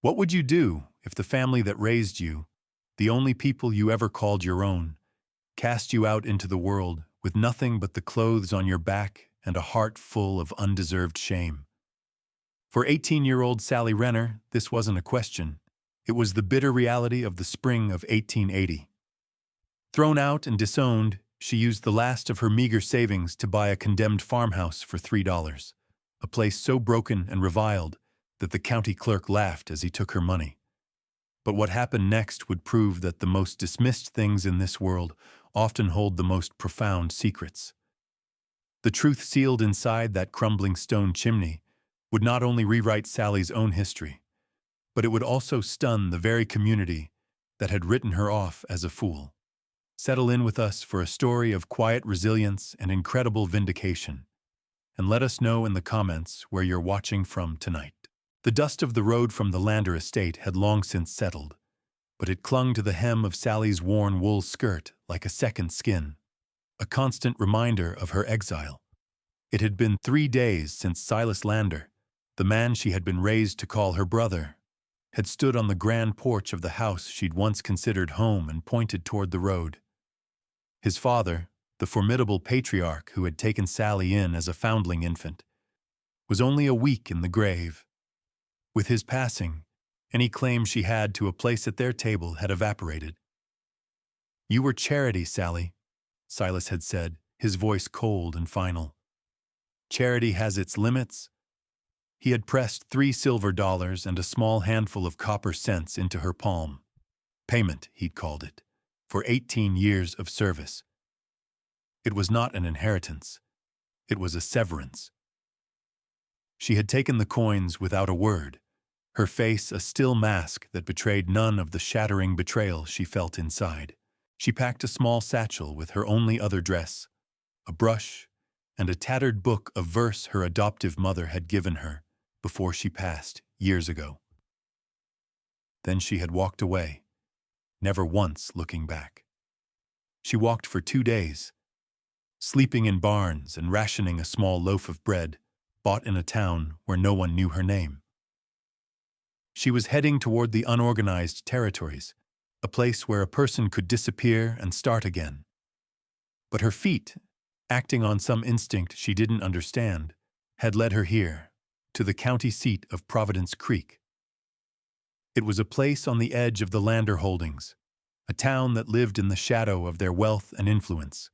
What would you do if the family that raised you, the only people you ever called your own, cast you out into the world with nothing but the clothes on your back and a heart full of undeserved shame? For 18-year-old Sally Renner, this wasn't a question. It was the bitter reality of the spring of 1880. Thrown out and disowned, she used the last of her meager savings to buy a condemned farmhouse for $3, a place so broken and reviled that the county clerk laughed as he took her money. But what happened next would prove that the most dismissed things in this world often hold the most profound secrets. The truth sealed inside that crumbling stone chimney would not only rewrite Sally's own history, but it would also stun the very community that had written her off as a fool. Settle in with us for a story of quiet resilience and incredible vindication, and let us know in the comments where you're watching from tonight. The dust of the road from the Lander estate had long since settled, but it clung to the hem of Sally's worn wool skirt like a second skin, a constant reminder of her exile. It had been 3 days since Silas Lander, the man she had been raised to call her brother, had stood on the grand porch of the house she'd once considered home and pointed toward the road. His father, the formidable patriarch who had taken Sally in as a foundling infant, was only a week in the grave. With his passing, any claim she had to a place at their table had evaporated. "You were charity, Sally," Silas had said, his voice cold and final. "Charity has its limits." He had pressed $3 and a small handful of copper cents into her palm. Payment, he'd called it, for 18 years of service. It was not an inheritance. It was a severance. She had taken the coins without a word, her face a still mask that betrayed none of the shattering betrayal she felt inside. She packed a small satchel with her only other dress, a brush, and a tattered book of verse her adoptive mother had given her before she passed years ago. Then she had walked away, never once looking back. She walked for 2 days, sleeping in barns and rationing a small loaf of bread bought in a town where no one knew her name. She was heading toward the unorganized territories, a place where a person could disappear and start again. But her feet, acting on some instinct she didn't understand, had led her here, to the county seat of Providence Creek. It was a place on the edge of the Lander holdings, a town that lived in the shadow of their wealth and influence.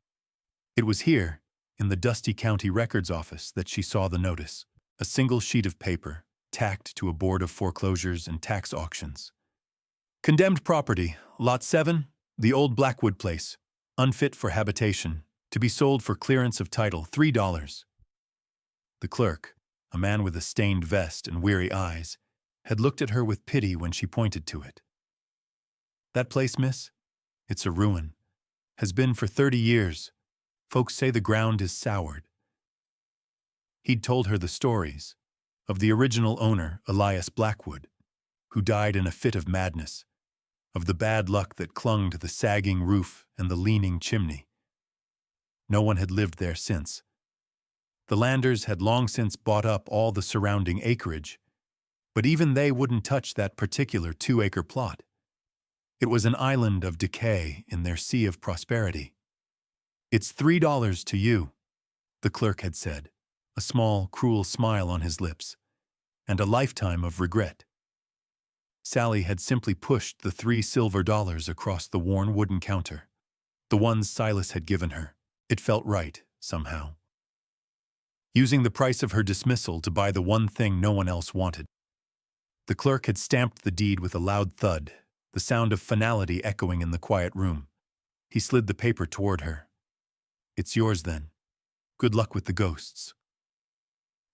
It was here, in the dusty county records office, that she saw the notice, a single sheet of paper, tacked to a board of foreclosures and tax auctions. Condemned property, Lot 7, the old Blackwood place, unfit for habitation, to be sold for clearance of title, $3. The clerk, a man with a stained vest and weary eyes, had looked at her with pity when she pointed to it. "That place, miss? It's a ruin. Has been for 30 years. Folks say the ground is soured." He'd told her the stories of the original owner, Elias Blackwood, who died in a fit of madness, of the bad luck that clung to the sagging roof and the leaning chimney. No one had lived there since. The Landers had long since bought up all the surrounding acreage, but even they wouldn't touch that particular 2-acre plot. It was an island of decay in their sea of prosperity. "It's $3 to you," the clerk had said, a small, cruel smile on his lips, and a lifetime of regret. Sally had simply pushed the $3 across the worn wooden counter, the ones Silas had given her. It felt right, somehow. Using the price of her dismissal to buy the one thing no one else wanted. The clerk had stamped the deed with a loud thud, the sound of finality echoing in the quiet room. He slid the paper toward her. "It's yours, then. Good luck with the ghosts."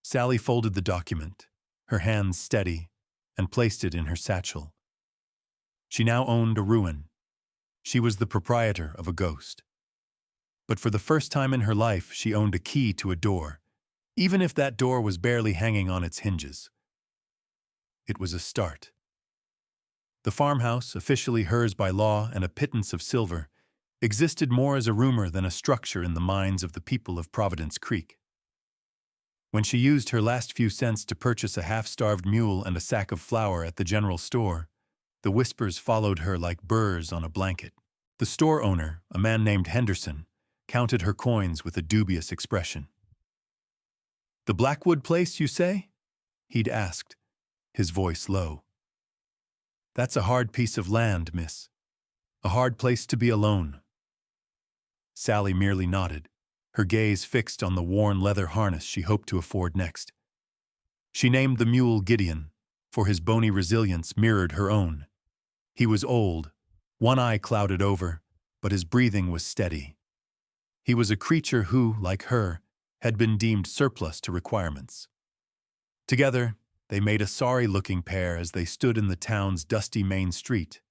Sally folded the document, her hands steady, and placed it in her satchel. She now owned a ruin. She was the proprietor of a ghost. But for the first time in her life, she owned a key to a door, even if that door was barely hanging on its hinges. It was a start. The farmhouse, officially hers by law and a pittance of silver, existed more as a rumor than a structure in the minds of the people of Providence Creek. When she used her last few cents to purchase a half-starved mule and a sack of flour at the general store, the whispers followed her like burrs on a blanket. The store owner, a man named Henderson, counted her coins with a dubious expression. "The Blackwood place, you say?" he'd asked, his voice low. "That's a hard piece of land, miss. A hard place to be alone." Sally merely nodded, her gaze fixed on the worn leather harness she hoped to afford next. She named the mule Gideon, for his bony resilience mirrored her own. He was old, one eye clouded over, but his breathing was steady. He was a creature who, like her, had been deemed surplus to requirements. Together, they made a sorry-looking pair as they stood in the town's dusty main street.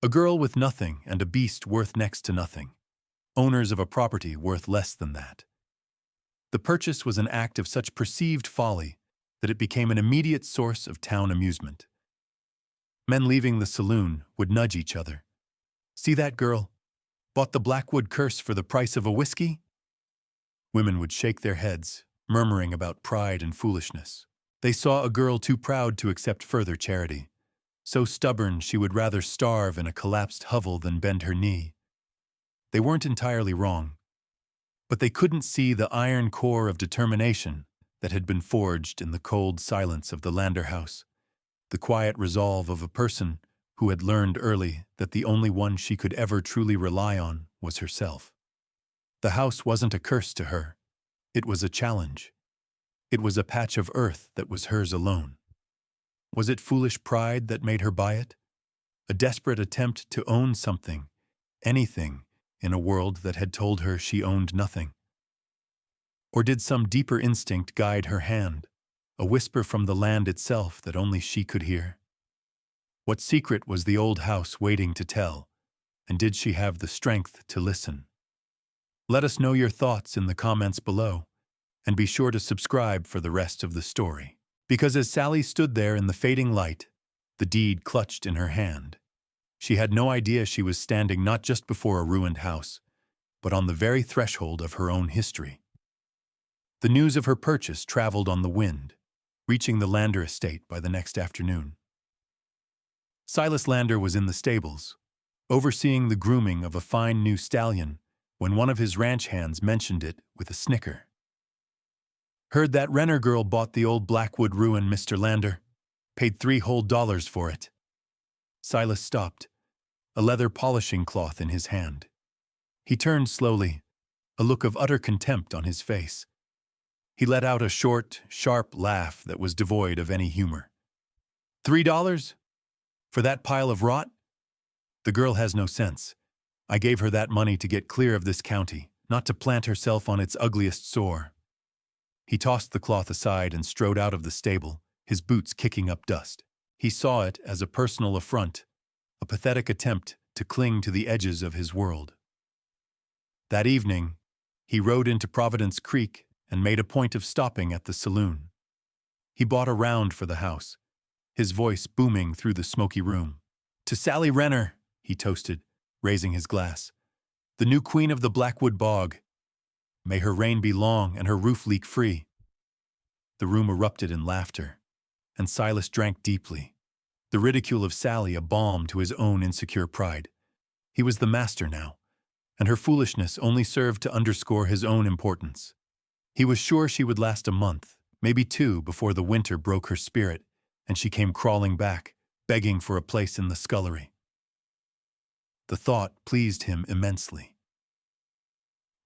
A girl with nothing and a beast worth next to nothing. Owners of a property worth less than that. The purchase was an act of such perceived folly that it became an immediate source of town amusement. Men leaving the saloon would nudge each other. "See that girl? Bought the Blackwood curse for the price of a whiskey?" Women would shake their heads, murmuring about pride and foolishness. They saw a girl too proud to accept further charity, so stubborn she would rather starve in a collapsed hovel than bend her knee. They weren't entirely wrong, but they couldn't see the iron core of determination that had been forged in the cold silence of the Lander house, the quiet resolve of a person who had learned early that the only one she could ever truly rely on was herself. The house wasn't a curse to her. It was a challenge. It was a patch of earth that was hers alone. Was it foolish pride that made her buy it? A desperate attempt to own something, anything, in a world that had told her she owned nothing? Or did some deeper instinct guide her hand, a whisper from the land itself that only she could hear? What secret was the old house waiting to tell, and did she have the strength to listen? Let us know your thoughts in the comments below, and be sure to subscribe for the rest of the story. Because as Sally stood there in the fading light, the deed clutched in her hand, she had no idea she was standing not just before a ruined house, but on the very threshold of her own history. The news of her purchase traveled on the wind, reaching the Lander estate by the next afternoon. Silas Lander was in the stables, overseeing the grooming of a fine new stallion, when one of his ranch hands mentioned it with a snicker. "Heard that Renner girl bought the old Blackwood ruin, Mr. Lander. Paid $3 whole for it." Silas stopped, a leather polishing cloth in his hand. He turned slowly, a look of utter contempt on his face. He let out a short, sharp laugh that was devoid of any humor. $3? For that pile of rot? The girl has no sense. I gave her that money to get clear of this county, not to plant herself on its ugliest sore." He tossed the cloth aside and strode out of the stable, his boots kicking up dust. He saw it as a personal affront, a pathetic attempt to cling to the edges of his world. That evening, he rode into Providence Creek and made a point of stopping at the saloon. He bought a round for the house, his voice booming through the smoky room. "To Sally Renner," he toasted, raising his glass. "The new queen of the Blackwood bog. May her reign be long and her roof leak free." The room erupted in laughter, and Silas drank deeply, the ridicule of Sally a balm to his own insecure pride. He was the master now, and her foolishness only served to underscore his own importance. He was sure she would last a month, maybe 2, before the winter broke her spirit, and she came crawling back, begging for a place in the scullery. The thought pleased him immensely.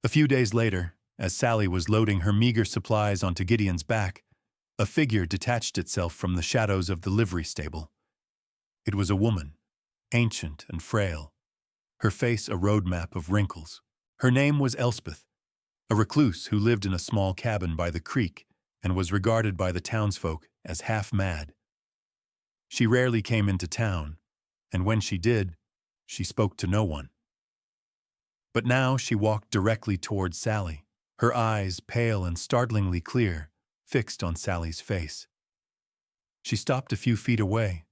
A few days later, as Sally was loading her meager supplies onto Gideon's back, a figure detached itself from the shadows of the livery stable. It was a woman, ancient and frail, her face a roadmap of wrinkles. Her name was Elspeth, a recluse who lived in a small cabin by the creek and was regarded by the townsfolk as half-mad. She rarely came into town, and when she did, she spoke to no one. But now she walked directly toward Sally, her eyes, pale and startlingly clear, fixed on Sally's face. She stopped a few feet away,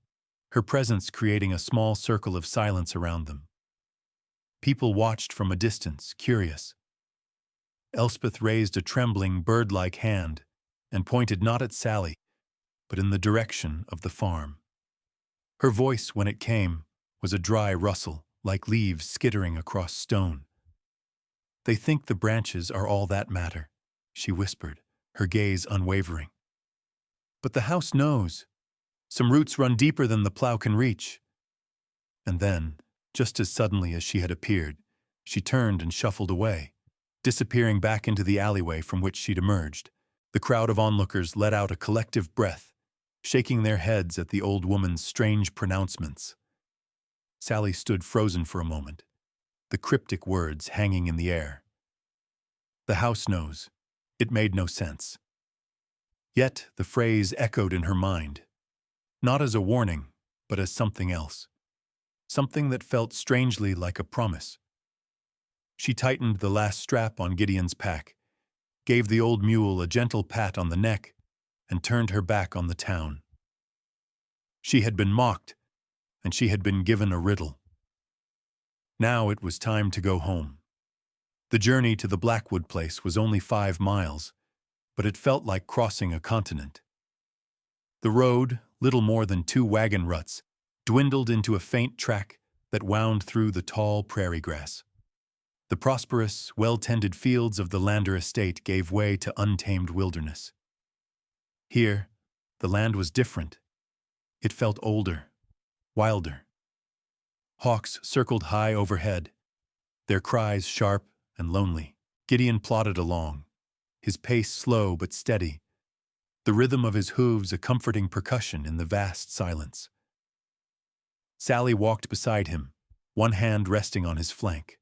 her presence creating a small circle of silence around them. People watched from a distance, curious. Elspeth raised a trembling, bird-like hand, and pointed not at Sally, but in the direction of the farm. Her voice, when it came, was a dry rustle, like leaves skittering across stone. "They think the branches are all that matter," she whispered, her gaze unwavering. "But the house knows. Some roots run deeper than the plow can reach." And then, just as suddenly as she had appeared, she turned and shuffled away, disappearing back into the alleyway from which she'd emerged. The crowd of onlookers let out a collective breath, shaking their heads at the old woman's strange pronouncements. Sally stood frozen for a moment, the cryptic words hanging in the air. The house knows. It made no sense. Yet the phrase echoed in her mind, not as a warning, but as something else. Something that felt strangely like a promise. She tightened the last strap on Gideon's pack, gave the old mule a gentle pat on the neck, and turned her back on the town. She had been mocked, and she had been given a riddle. Now it was time to go home. The journey to the Blackwood place was only 5 miles, but it felt like crossing a continent. The road, little more than 2 wagon ruts, dwindled into a faint track that wound through the tall prairie grass. The prosperous, well-tended fields of the Lander estate gave way to untamed wilderness. Here, the land was different. It felt older, wilder. Hawks circled high overhead, their cries sharp and lonely. Gideon plodded along, his pace slow but steady, the rhythm of his hooves a comforting percussion in the vast silence. Sally walked beside him, one hand resting on his flank.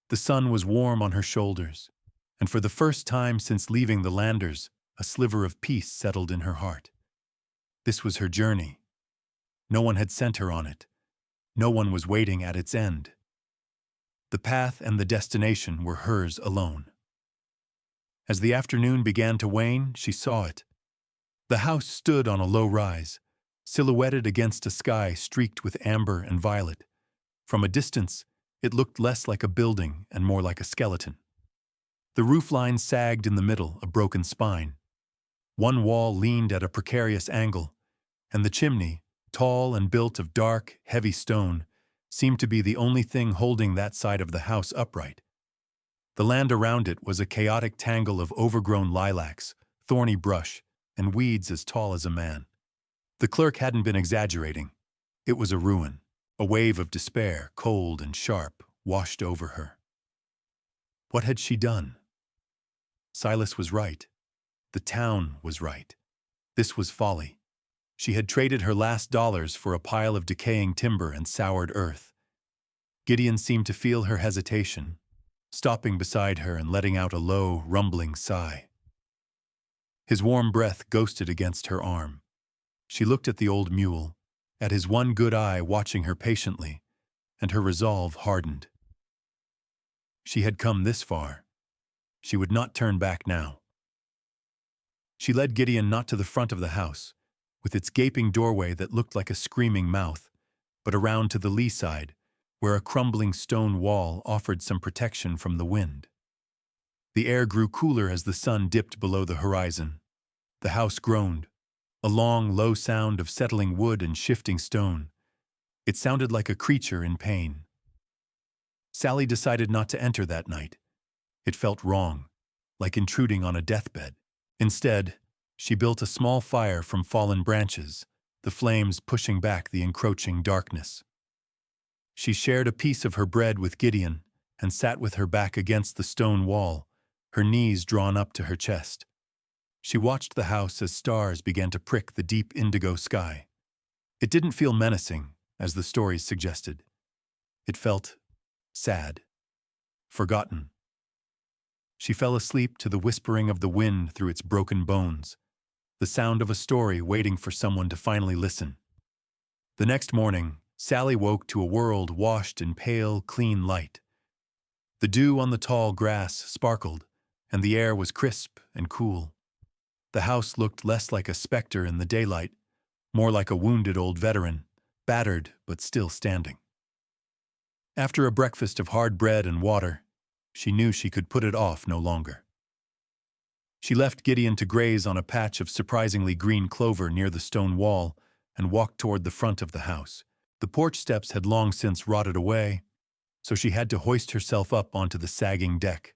The sun was warm on her shoulders, and for the first time since leaving the Landers, a sliver of peace settled in her heart. This was her journey. No one had sent her on it. No one was waiting at its end. The path and the destination were hers alone. As the afternoon began to wane, she saw it. The house stood on a low rise, silhouetted against a sky streaked with amber and violet. From a distance, it looked less like a building and more like a skeleton. The roofline sagged in the middle, a broken spine. One wall leaned at a precarious angle, and the chimney, tall and built of dark, heavy stone, seemed to be the only thing holding that side of the house upright. The land around it was a chaotic tangle of overgrown lilacs, thorny brush, and weeds as tall as a man. The clerk hadn't been exaggerating. It was a ruin. A wave of despair, cold and sharp, washed over her. What had she done? Silas was right. The town was right. This was folly. She had traded her last dollars for a pile of decaying timber and soured earth. Gideon seemed to feel her hesitation, stopping beside her and letting out a low, rumbling sigh. His warm breath ghosted against her arm. She looked at the old mule, at his one good eye watching her patiently, and her resolve hardened. She had come this far. She would not turn back now. She led Gideon not to the front of the house, with its gaping doorway that looked like a screaming mouth, but around to the lee side, where a crumbling stone wall offered some protection from the wind. The air grew cooler as the sun dipped below the horizon. The house groaned, a long, low sound of settling wood and shifting stone. It sounded like a creature in pain. Sally decided not to enter that night. It felt wrong, like intruding on a deathbed. Instead, she built a small fire from fallen branches, the flames pushing back the encroaching darkness. She shared a piece of her bread with Gideon and sat with her back against the stone wall, her knees drawn up to her chest. She watched the house as stars began to prick the deep indigo sky. It didn't feel menacing, as the stories suggested. It felt sad, forgotten. She fell asleep to the whispering of the wind through its broken bones, the sound of a story waiting for someone to finally listen. The next morning, Sally woke to a world washed in pale, clean light. The dew on the tall grass sparkled, and the air was crisp and cool. The house looked less like a specter in the daylight, more like a wounded old veteran, battered but still standing. After a breakfast of hard bread and water, she knew she could put it off no longer. She left Gideon to graze on a patch of surprisingly green clover near the stone wall and walked toward the front of the house. The porch steps had long since rotted away, so she had to hoist herself up onto the sagging deck.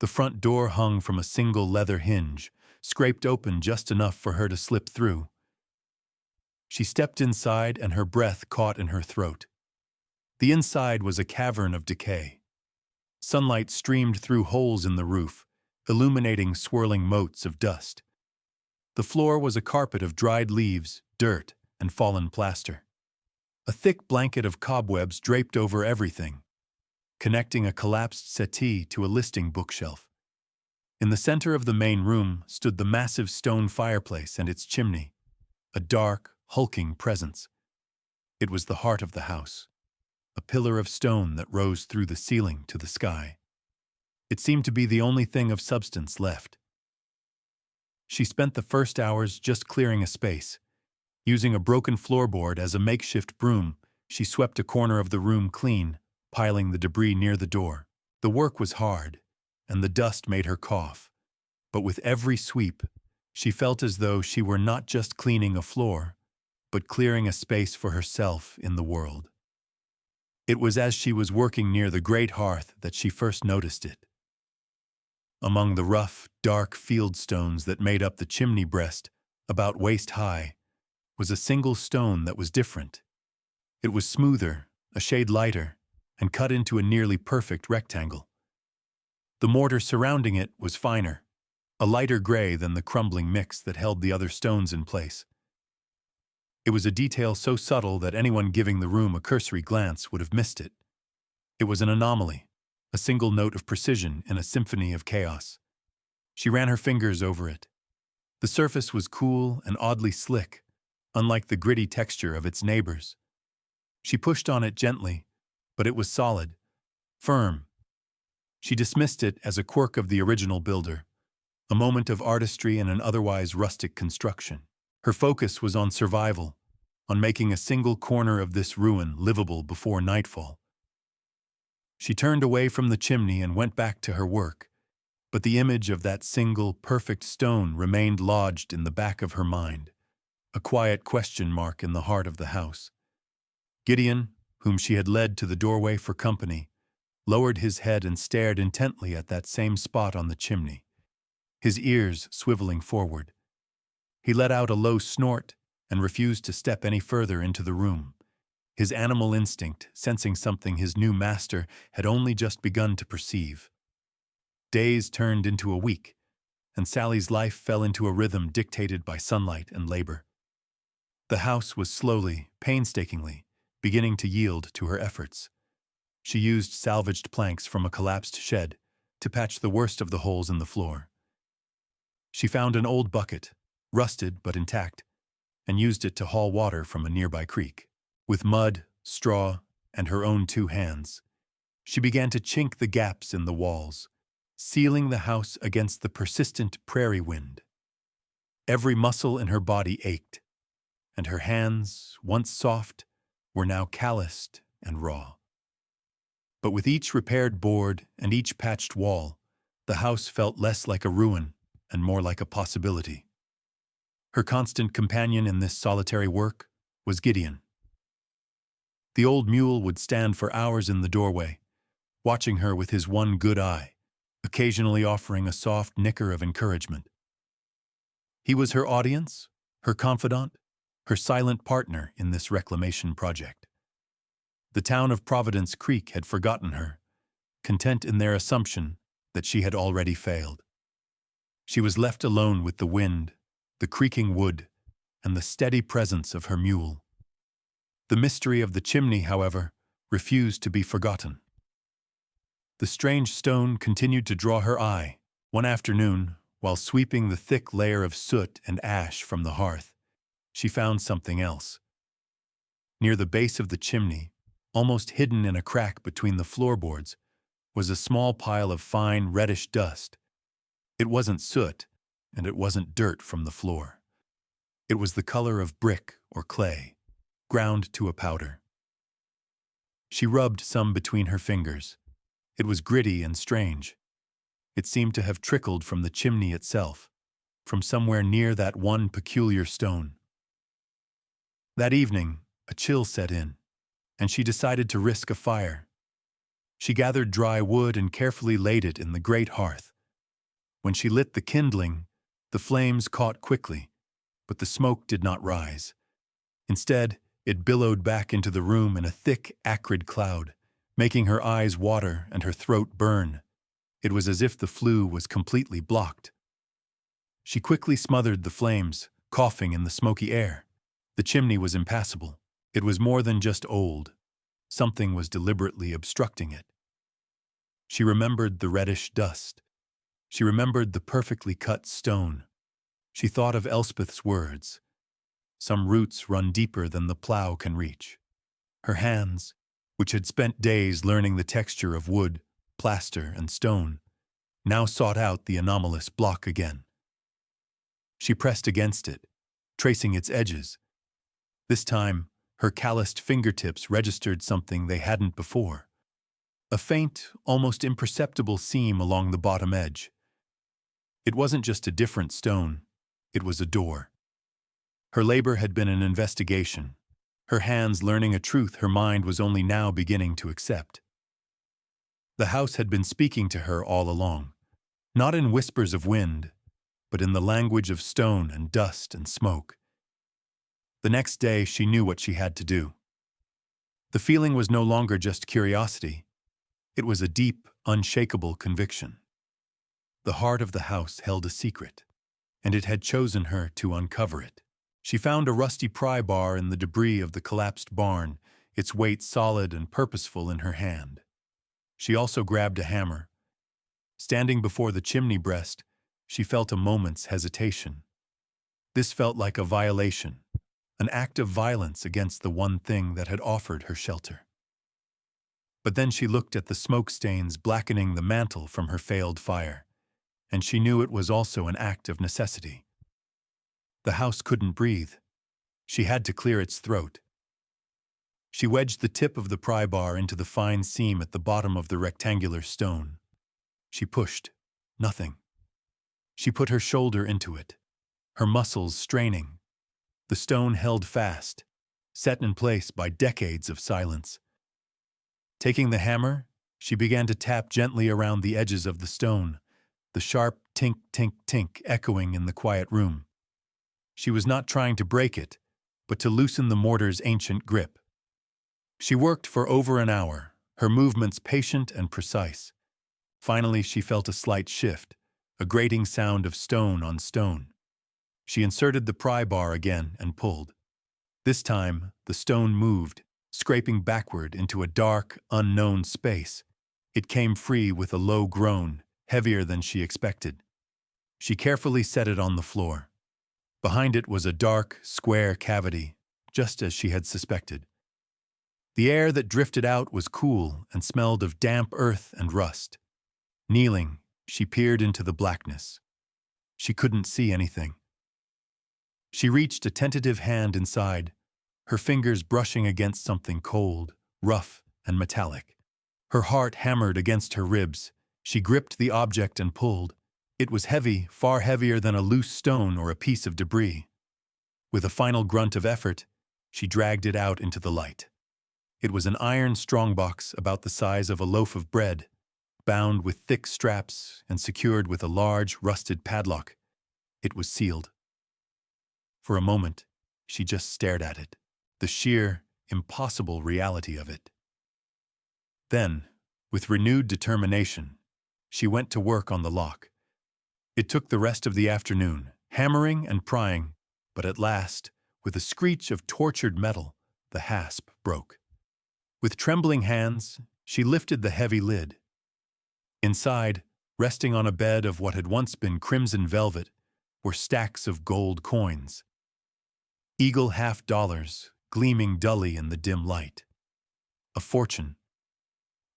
The front door hung from a single leather hinge, scraped open just enough for her to slip through. She stepped inside and her breath caught in her throat. The inside was a cavern of decay. Sunlight streamed through holes in the roof, illuminating swirling motes of dust. The floor was a carpet of dried leaves, dirt, and fallen plaster. A thick blanket of cobwebs draped over everything, connecting a collapsed settee to a listing bookshelf. In the center of the main room stood the massive stone fireplace and its chimney, a dark, hulking presence. It was the heart of the house, a pillar of stone that rose through the ceiling to the sky. It seemed to be the only thing of substance left. She spent the first hours just clearing a space. Using a broken floorboard as a makeshift broom, she swept a corner of the room clean, piling the debris near the door. The work was hard, and the dust made her cough. But with every sweep, she felt as though she were not just cleaning a floor, but clearing a space for herself in the world. It was as she was working near the great hearth that she first noticed it. Among the rough, dark field stones that made up the chimney breast, about waist high, was a single stone that was different. It was smoother, a shade lighter, and cut into a nearly perfect rectangle. The mortar surrounding it was finer, a lighter gray than the crumbling mix that held the other stones in place. It was a detail so subtle that anyone giving the room a cursory glance would have missed it. It was an anomaly, a single note of precision in a symphony of chaos. She ran her fingers over it. The surface was cool and oddly slick, unlike the gritty texture of its neighbors. She pushed on it gently, but it was solid, firm. She dismissed it as a quirk of the original builder, a moment of artistry in an otherwise rustic construction. Her focus was on survival, on making a single corner of this ruin livable before nightfall. She turned away from the chimney and went back to her work, but the image of that single, perfect stone remained lodged in the back of her mind, a quiet question mark in the heart of the house. Gideon, whom she had led to the doorway for company, lowered his head and stared intently at that same spot on the chimney, his ears swiveling forward. He let out a low snort and refused to step any further into the room, his animal instinct sensing something his new master had only just begun to perceive. Days turned into a week, and Sally's life fell into a rhythm dictated by sunlight and labor. The house was slowly, painstakingly, beginning to yield to her efforts. She used salvaged planks from a collapsed shed to patch the worst of the holes in the floor. She found an old bucket, rusted but intact, and used it to haul water from a nearby creek. With mud, straw, and her own 2 hands, she began to chink the gaps in the walls, sealing the house against the persistent prairie wind. Every muscle in her body ached, and her hands, once soft, were now calloused and raw. But with each repaired board and each patched wall, the house felt less like a ruin and more like a possibility. Her constant companion in this solitary work was Gideon. The old mule would stand for hours in the doorway, watching her with his one good eye, occasionally offering a soft nicker of encouragement. He was her audience, her confidant, her silent partner in this reclamation project. The town of Providence Creek had forgotten her, content in their assumption that she had already failed. She was left alone with the wind, the creaking wood, and the steady presence of her mule. The mystery of the chimney, however, refused to be forgotten. The strange stone continued to draw her eye. One afternoon, while sweeping the thick layer of soot and ash from the hearth, she found something else. Near the base of the chimney, almost hidden in a crack between the floorboards, was a small pile of fine, reddish dust. It wasn't soot, and it wasn't dirt from the floor. It was the color of brick or clay, ground to a powder. She rubbed some between her fingers. It was gritty and strange. It seemed to have trickled from the chimney itself, from somewhere near that one peculiar stone. That evening, a chill set in, and she decided to risk a fire. She gathered dry wood and carefully laid it in the great hearth. When she lit the kindling, the flames caught quickly, but the smoke did not rise. Instead, it billowed back into the room in a thick, acrid cloud, making her eyes water and her throat burn. It was as if the flue was completely blocked. She quickly smothered the flames, coughing in the smoky air. The chimney was impassable. It was more than just old. Something was deliberately obstructing it. She remembered the reddish dust. She remembered the perfectly cut stone. She thought of Elspeth's words. Some roots run deeper than the plow can reach. Her hands, which had spent days learning the texture of wood, plaster, and stone, now sought out the anomalous block again. She pressed against it, tracing its edges. This time, her calloused fingertips registered something they hadn't before. A faint, almost imperceptible seam along the bottom edge. It wasn't just a different stone, it was a door. Her labor had been an investigation, her hands learning a truth her mind was only now beginning to accept. The house had been speaking to her all along, not in whispers of wind, but in the language of stone and dust and smoke. The next day she knew what she had to do. The feeling was no longer just curiosity. It was a deep, unshakable conviction. The heart of the house held a secret, and it had chosen her to uncover it. She found a rusty pry bar in the debris of the collapsed barn, its weight solid and purposeful in her hand. She also grabbed a hammer. Standing before the chimney breast, she felt a moment's hesitation. This felt like a violation, an act of violence against the one thing that had offered her shelter. But then she looked at the smoke stains blackening the mantel from her failed fire, and she knew it was also an act of necessity. The house couldn't breathe. She had to clear its throat. She wedged the tip of the pry bar into the fine seam at the bottom of the rectangular stone. She pushed. Nothing. She put her shoulder into it, her muscles straining. The stone held fast, set in place by decades of silence. Taking the hammer, she began to tap gently around the edges of the stone, the sharp tink, tink, tink echoing in the quiet room. She was not trying to break it, but to loosen the mortar's ancient grip. She worked for over an hour, her movements patient and precise. Finally, she felt a slight shift, a grating sound of stone on stone. She inserted the pry bar again and pulled. This time, the stone moved, scraping backward into a dark, unknown space. It came free with a low groan, heavier than she expected. She carefully set it on the floor. Behind it was a dark, square cavity, just as she had suspected. The air that drifted out was cool and smelled of damp earth and rust. Kneeling, she peered into the blackness. She couldn't see anything. She reached a tentative hand inside, her fingers brushing against something cold, rough, and metallic. Her heart hammered against her ribs. She gripped the object and pulled. It was heavy, far heavier than a loose stone or a piece of debris. With a final grunt of effort, she dragged it out into the light. It was an iron strongbox about the size of a loaf of bread, bound with thick straps and secured with a large, rusted padlock. It was sealed. For a moment, she just stared at it, the sheer, impossible reality of it. Then, with renewed determination, she went to work on the lock. It took the rest of the afternoon, hammering and prying, but at last, with a screech of tortured metal, the hasp broke. With trembling hands, she lifted the heavy lid. Inside, resting on a bed of what had once been crimson velvet, were stacks of gold coins. Eagle $50, gleaming dully in the dim light. A fortune.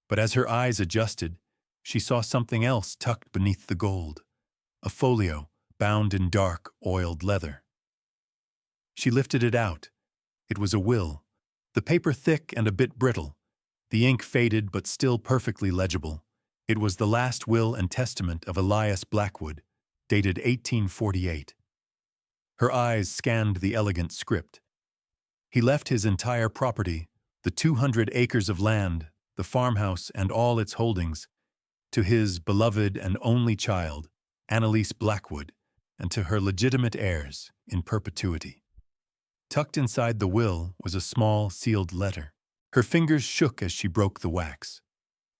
But as her eyes adjusted, she saw something else tucked beneath the gold. A folio, bound in dark, oiled leather. She lifted it out. It was a will, the paper thick and a bit brittle, the ink faded but still perfectly legible. It was the last will and testament of Elias Blackwood, dated 1848. Her eyes scanned the elegant script. He left his entire property, the 200 acres of land, the farmhouse and all its holdings, to his beloved and only child, Annalise Blackwood, and to her legitimate heirs in perpetuity. Tucked inside the will was a small, sealed letter. Her fingers shook as she broke the wax.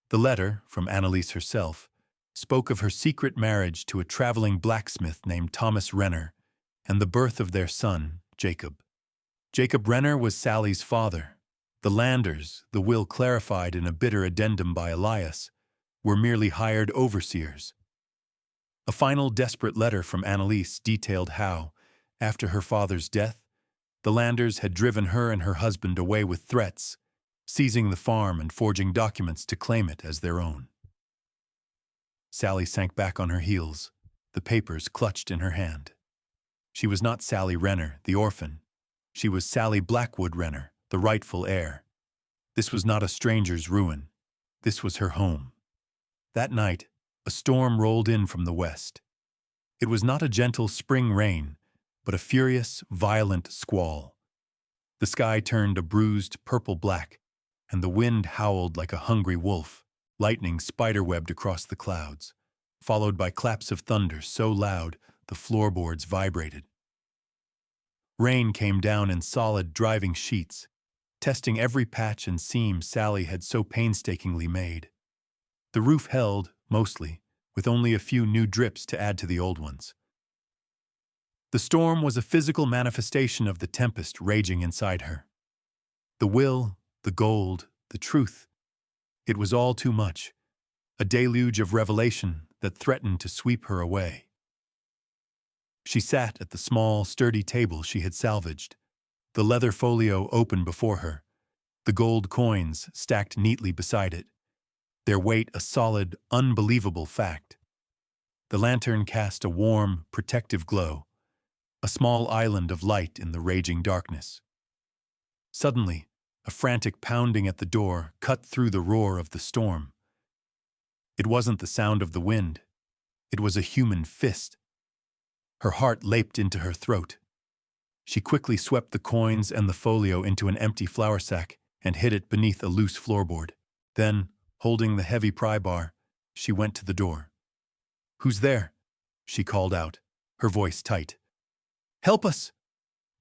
The letter, from Annalise herself, spoke of her secret marriage to a traveling blacksmith named Thomas Renner and the birth of their son, Jacob. Jacob Renner was Sally's father. The Landers, the will clarified in a bitter addendum by Elias, were merely hired overseers. A final desperate letter from Annalise detailed how, after her father's death, the Landers had driven her and her husband away with threats, seizing the farm and forging documents to claim it as their own. Sally sank back on her heels, the papers clutched in her hand. She was not Sally Renner, the orphan. She was Sally Blackwood Renner, the rightful heir. This was not a stranger's ruin. This was her home. That night, a storm rolled in from the west. It was not a gentle spring rain, but a furious, violent squall. The sky turned a bruised purple-black, and the wind howled like a hungry wolf, lightning spiderwebbed across the clouds, followed by claps of thunder so loud the floorboards vibrated. Rain came down in solid, driving sheets, testing every patch and seam Sally had so painstakingly made. The roof held, mostly, with only a few new drips to add to the old ones. The storm was a physical manifestation of the tempest raging inside her. The will, the gold, the truth. It was all too much, a deluge of revelation that threatened to sweep her away. She sat at the small, sturdy table she had salvaged, the leather folio open before her, the gold coins stacked neatly beside it, their weight a solid, unbelievable fact. The lantern cast a warm, protective glow, a small island of light in the raging darkness. Suddenly, a frantic pounding at the door cut through the roar of the storm. It wasn't the sound of the wind. It was a human fist. Her heart leaped into her throat. She quickly swept the coins and the folio into an empty flour sack and hid it beneath a loose floorboard. Then, holding the heavy pry bar, she went to the door. "Who's there?" she called out, her voice tight. "Help us!"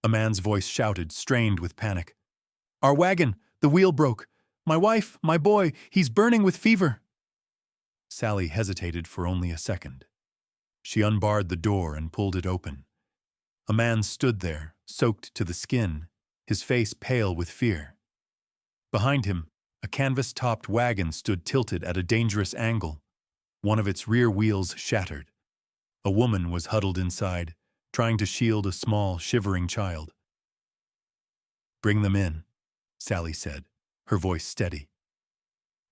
a man's voice shouted, strained with panic. "Our wagon! The wheel broke! My wife! My boy! He's burning with fever!" Sally hesitated for only a second. She unbarred the door and pulled it open. A man stood there, soaked to the skin, his face pale with fear. Behind him, a canvas-topped wagon stood tilted at a dangerous angle, one of its rear wheels shattered. A woman was huddled inside, trying to shield a small, shivering child. "Bring them in," Sally said, her voice steady.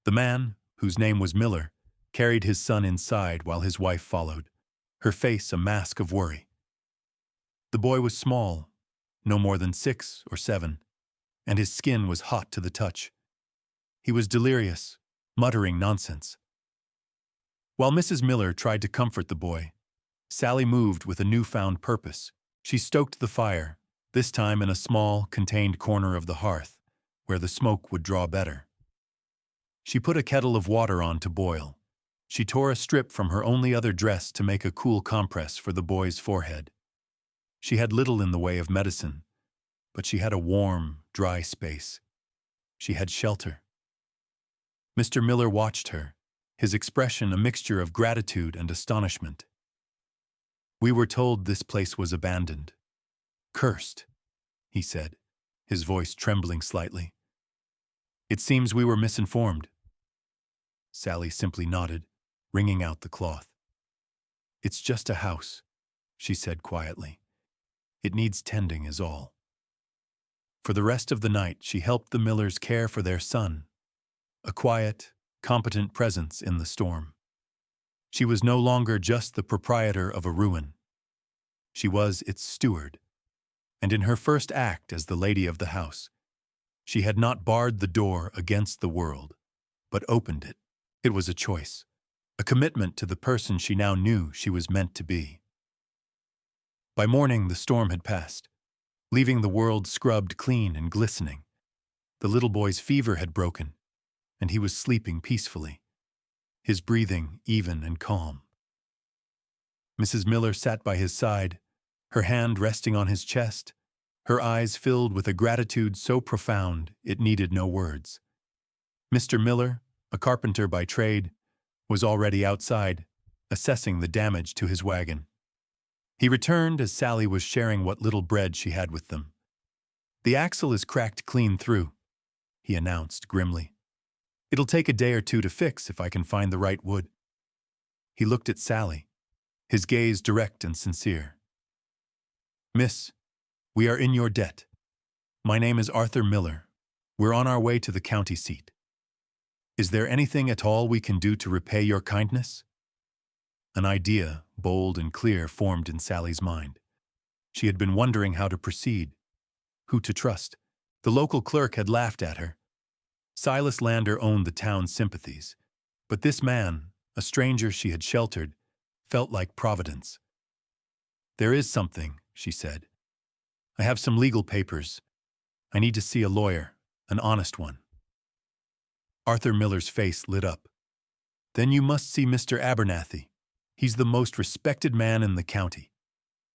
The man, whose name was Miller, carried his son inside while his wife followed, her face a mask of worry. The boy was small, no more than 6 or 7, and his skin was hot to the touch. He was delirious, muttering nonsense. While Mrs. Miller tried to comfort the boy, Sally moved with a newfound purpose. She stoked the fire, this time in a small, contained corner of the hearth, where the smoke would draw better. She put a kettle of water on to boil. She tore a strip from her only other dress to make a cool compress for the boy's forehead. She had little in the way of medicine, but she had a warm, dry space. She had shelter. Mr. Miller watched her, his expression a mixture of gratitude and astonishment. "We were told this place was abandoned. Cursed," he said, his voice trembling slightly. "It seems we were misinformed." Sally simply nodded, wringing out the cloth. "It's just a house," she said quietly. "It needs tending is all." For the rest of the night, she helped the Millers care for their son, a quiet, competent presence in the storm. She was no longer just the proprietor of a ruin. She was its steward. And in her first act as the lady of the house, she had not barred the door against the world, but opened it. It was a choice. a commitment to the person she now knew she was meant to be. By morning, the storm had passed, leaving the world scrubbed clean and glistening. The little boy's fever had broken, and he was sleeping peacefully, his breathing even and calm. Mrs. Miller sat by his side, her hand resting on his chest, her eyes filled with a gratitude so profound it needed no words. Mr. Miller, a carpenter by trade, was already outside, assessing the damage to his wagon. He returned as Sally was sharing what little bread she had with them. "The axle is cracked clean through," he announced grimly. "It'll take a day or two to fix if I can find the right wood." He looked at Sally, his gaze direct and sincere. "Miss, we are in your debt. My name is Arthur Miller. We're on our way to the county seat. Is there anything at all we can do to repay your kindness?" An idea, bold and clear, formed in Sally's mind. She had been wondering how to proceed, who to trust. The local clerk had laughed at her. Silas Lander owned the town's sympathies, but this man, a stranger she had sheltered, felt like Providence. "There is something," she said. "I have some legal papers. I need to see a lawyer, an honest one." Arthur Miller's face lit up. "Then you must see Mr. Abernathy. He's the most respected man in the county.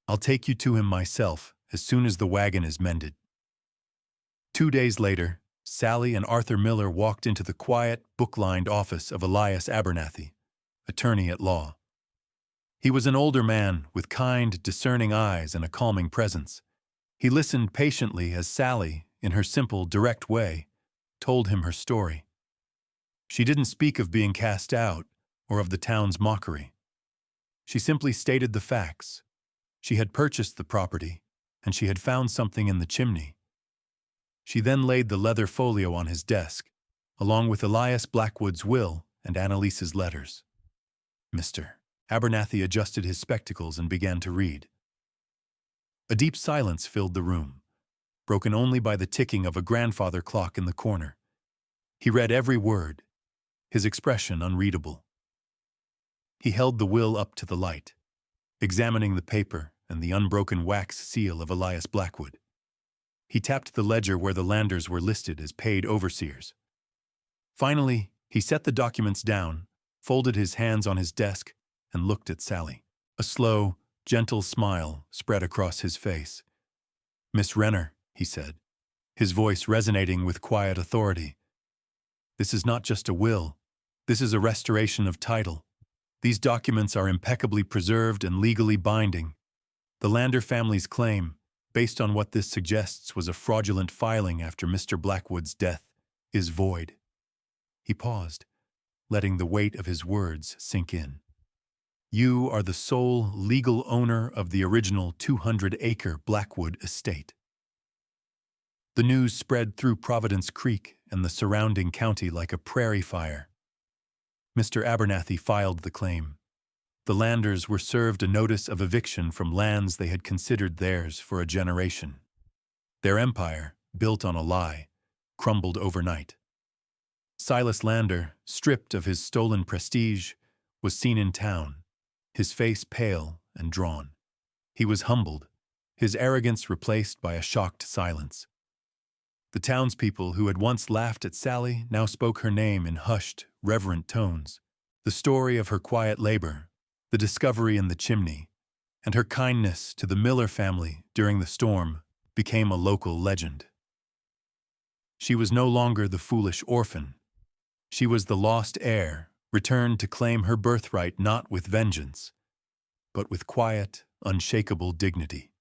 I'll take you to him myself as soon as the wagon is mended." 2 days later, Sally and Arthur Miller walked into the quiet, book-lined office of Elias Abernathy, attorney at law. He was an older man with kind, discerning eyes and a calming presence. He listened patiently as Sally, in her simple, direct way, told him her story. She didn't speak of being cast out or of the town's mockery. She simply stated the facts. She had purchased the property, and she had found something in the chimney. She then laid the leather folio on his desk, along with Elias Blackwood's will and Annalise's letters. Mr. Abernathy adjusted his spectacles and began to read. A deep silence filled the room, broken only by the ticking of a grandfather clock in the corner. He read every word, his expression unreadable. He held the will up to the light, examining the paper and the unbroken wax seal of Elias Blackwood. He tapped the ledger where the Landers were listed as paid overseers. Finally, he set the documents down, folded his hands on his desk, and looked at Sally. A slow, gentle smile spread across his face. "Miss Renner," he said, his voice resonating with quiet authority, "this is not just a will. This is a restoration of title. These documents are impeccably preserved and legally binding. The Lander family's claim, based on what this suggests was a fraudulent filing after Mr. Blackwood's death, is void." He paused, letting the weight of his words sink in. "You are the sole legal owner of the original 200-acre Blackwood estate." The news spread through Providence Creek and the surrounding county like a prairie fire. Mr. Abernathy filed the claim. The Landers were served a notice of eviction from lands they had considered theirs for a generation. Their empire, built on a lie, crumbled overnight. Silas Lander, stripped of his stolen prestige, was seen in town, his face pale and drawn. He was humbled, his arrogance replaced by a shocked silence. The townspeople who had once laughed at Sally now spoke her name in hushed, reverent tones. The story of her quiet labor, the discovery in the chimney, and her kindness to the Miller family during the storm became a local legend. She was no longer the foolish orphan. She was the lost heir, returned to claim her birthright not with vengeance, but with quiet, unshakable dignity.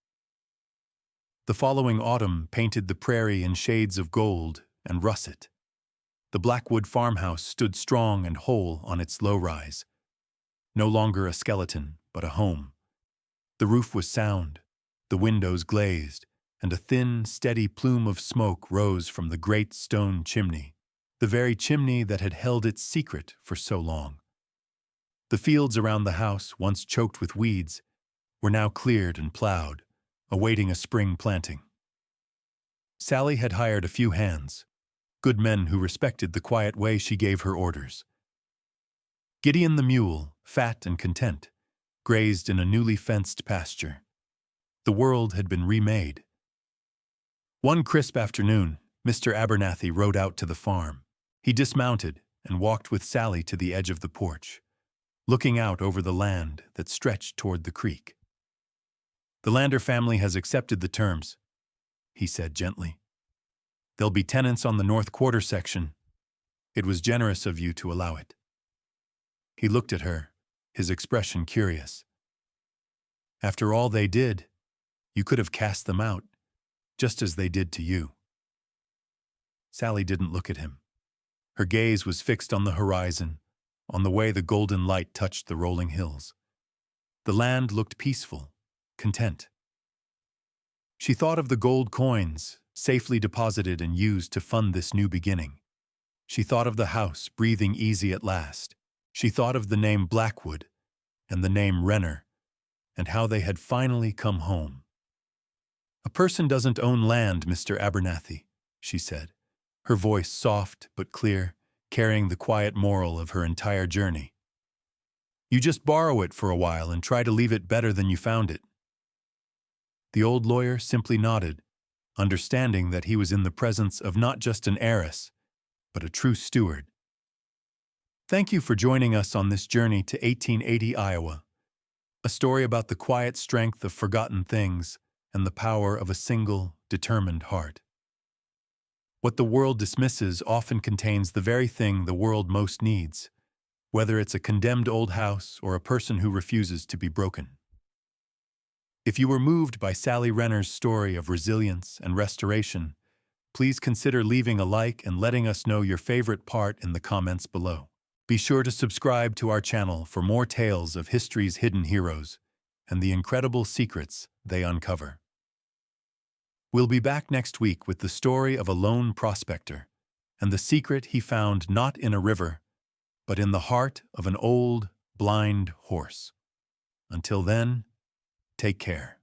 The following autumn painted the prairie in shades of gold and russet. The Blackwood farmhouse stood strong and whole on its low rise, no longer a skeleton, but a home. The roof was sound, the windows glazed, and a thin, steady plume of smoke rose from the great stone chimney, the very chimney that had held its secret for so long. The fields around the house, once choked with weeds, were now cleared and plowed, awaiting a spring planting. Sally had hired a few hands, good men who respected the quiet way she gave her orders. Gideon the mule, fat and content, grazed in a newly fenced pasture. The world had been remade. One crisp afternoon, Mr. Abernathy rode out to the farm. He dismounted and walked with Sally to the edge of the porch, looking out over the land that stretched toward the creek. "The Lander family has accepted the terms," he said gently. "There'll be tenants on the north quarter section. It was generous of you to allow it." He looked at her, his expression curious. "After all they did, you could have cast them out, just as they did to you." Sally didn't look at him. Her gaze was fixed on the horizon, on the way the golden light touched the rolling hills. The land looked peaceful, content. She thought of the gold coins, safely deposited and used to fund this new beginning. She thought of the house, breathing easy at last. She thought of the name Blackwood and the name Renner, and how they had finally come home. "A person doesn't own land, Mr. Abernathy," she said, her voice soft but clear, carrying the quiet moral of her entire journey. "You just borrow it for a while and try to leave it better than you found it." The old lawyer simply nodded, understanding that he was in the presence of not just an heiress, but a true steward. Thank you for joining us on this journey to 1880 Iowa, a story about the quiet strength of forgotten things and the power of a single, determined heart. What the world dismisses often contains the very thing the world most needs, whether it's a condemned old house or a person who refuses to be broken. If you were moved by Sally Renner's story of resilience and restoration, please consider leaving a like and letting us know your favorite part in the comments below. Be sure to subscribe to our channel for more tales of history's hidden heroes and the incredible secrets they uncover. We'll be back next week with the story of a lone prospector and the secret he found not in a river, but in the heart of an old, blind horse. Until then, take care.